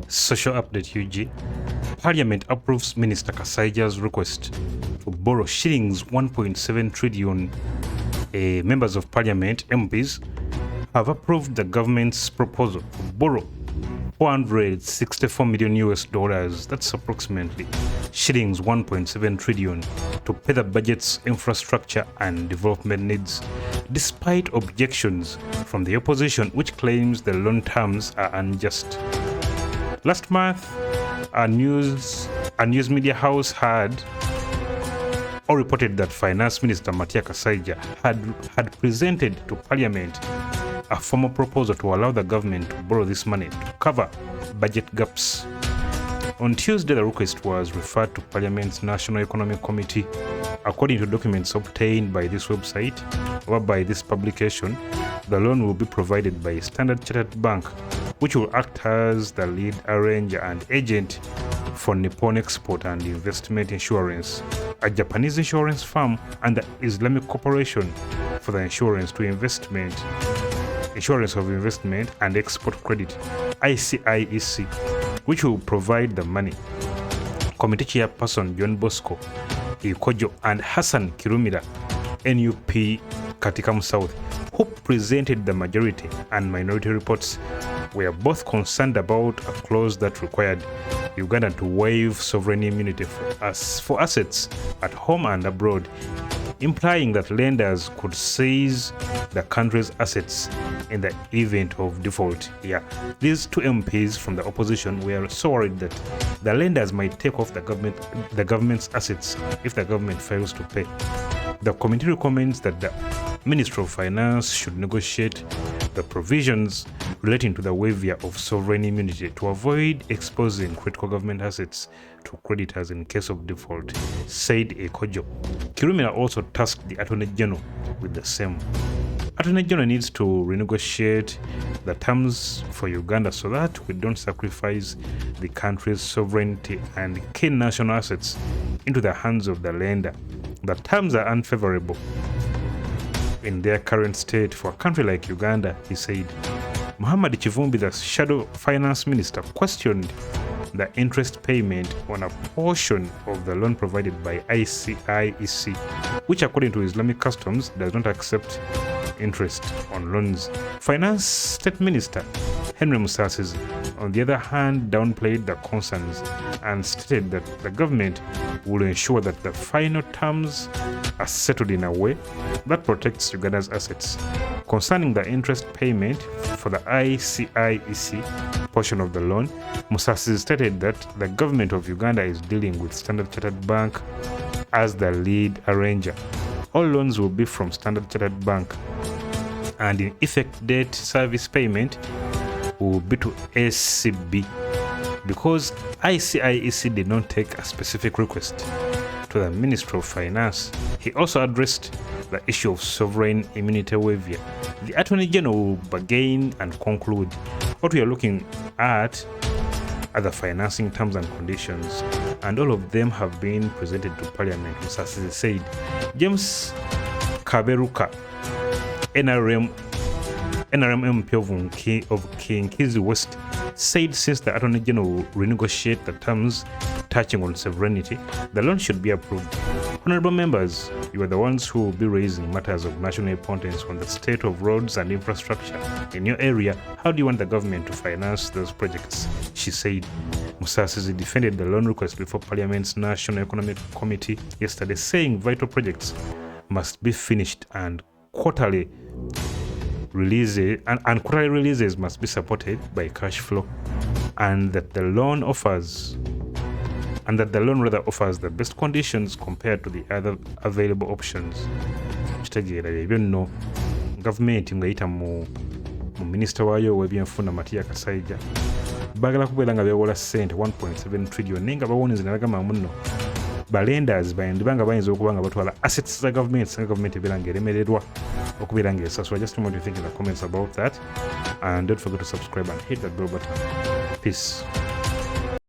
Social update UG. Parliament approves Minister Kasaija's request to borrow shillings 1.7 trillion. Members of Parliament, MPs, have approved the government's proposal to borrow $464 million, that's approximately shillings 1.7 trillion, to pay the budget's infrastructure and development needs, despite objections from the opposition, which claims the loan terms are unjust. Last month, a news media house reported that Finance Minister Kasaija had presented to Parliament a formal proposal to allow the government to borrow this money to cover budget gaps. On Tuesday, the request was referred to Parliament's National Economic Committee. According to documents obtained by this website or by this publication, the loan will be provided by Standard Chartered Bank, which will act as the lead arranger and agent for Nippon Export and Investment Insurance, a Japanese insurance firm, and the Islamic Corporation for the Insurance of Investment and Export Credit, ICIEC, which will provide the money. Committee Chairperson John Bosco Ikojo and Hassan Kirumira, NUP Katikam South, who presented the majority and minority reports, were both concerned about a clause that required Uganda to waive sovereign immunity for assets at home and abroad, implying that lenders could seize the country's assets in the event of default. These two MPs from the opposition were so worried that the lenders might take off the government's assets if the government fails to pay. The committee recommends that the Ministry of Finance should negotiate the provisions relating to the waiver of sovereign immunity to avoid exposing critical government assets to creditors in case of default, said Ekojo. Kirumira also tasked the Attorney General with the same. Attorney General needs to renegotiate the terms for Uganda so that we don't sacrifice the country's sovereignty and key national assets into the hands of the lender. The terms are unfavorable in their current state for a country like Uganda, he said. Muhammad Chivumbi, the shadow finance minister, questioned the interest payment on a portion of the loan provided by ICIEC, which according to Islamic customs does not accept interest on loans. Finance State Minister Henry Museveni, on the other hand, downplayed the concerns and stated that the government will ensure that the final terms are settled in a way that protects Uganda's assets. Concerning the interest payment for the ICIEC portion of the loan, Museveni stated that the government of Uganda is dealing with Standard Chartered Bank as the lead arranger. All loans will be from Standard Chartered Bank, and in effect debt service payment will be to SCB, because ICIEC did not take a specific request to the Ministry of Finance. He also addressed the issue of sovereign immunity waiver. The Attorney General will begin and conclude. What we are looking at are the financing terms and conditions, and all of them have been presented to Parliament, Museveni said. James Kaberuka, NRM MP of Kinkizi West, said since the Attorney General will renegotiate the terms touching on sovereignty, the loan should be approved. Honorable members, you are the ones who will be raising matters of national importance on the state of roads and infrastructure in your area. How do you want the government to finance those projects? She said. Museveni defended the loan request before Parliament's National Economic Committee yesterday, saying vital projects must be finished and quarterly releases must be supported by cash flow, and that the loan offers the best conditions compared to the other available options. Kitegeera ebyo nno gavumenti ng'eyita mu minisita waayo ow'ebyenfuna Kasaija baagala kubeera nga beewola ssente 1.7 trillion naye nga bawoniza ne bagamba muno balenders bandibanga bayinza okuba nga batwala assets za gavumenti singa gavumenti ebeera ng'eremererwa okubeera ng'esasula. Just what you think in the comments about that, and don't forget to subscribe and hit that bell button. Peace.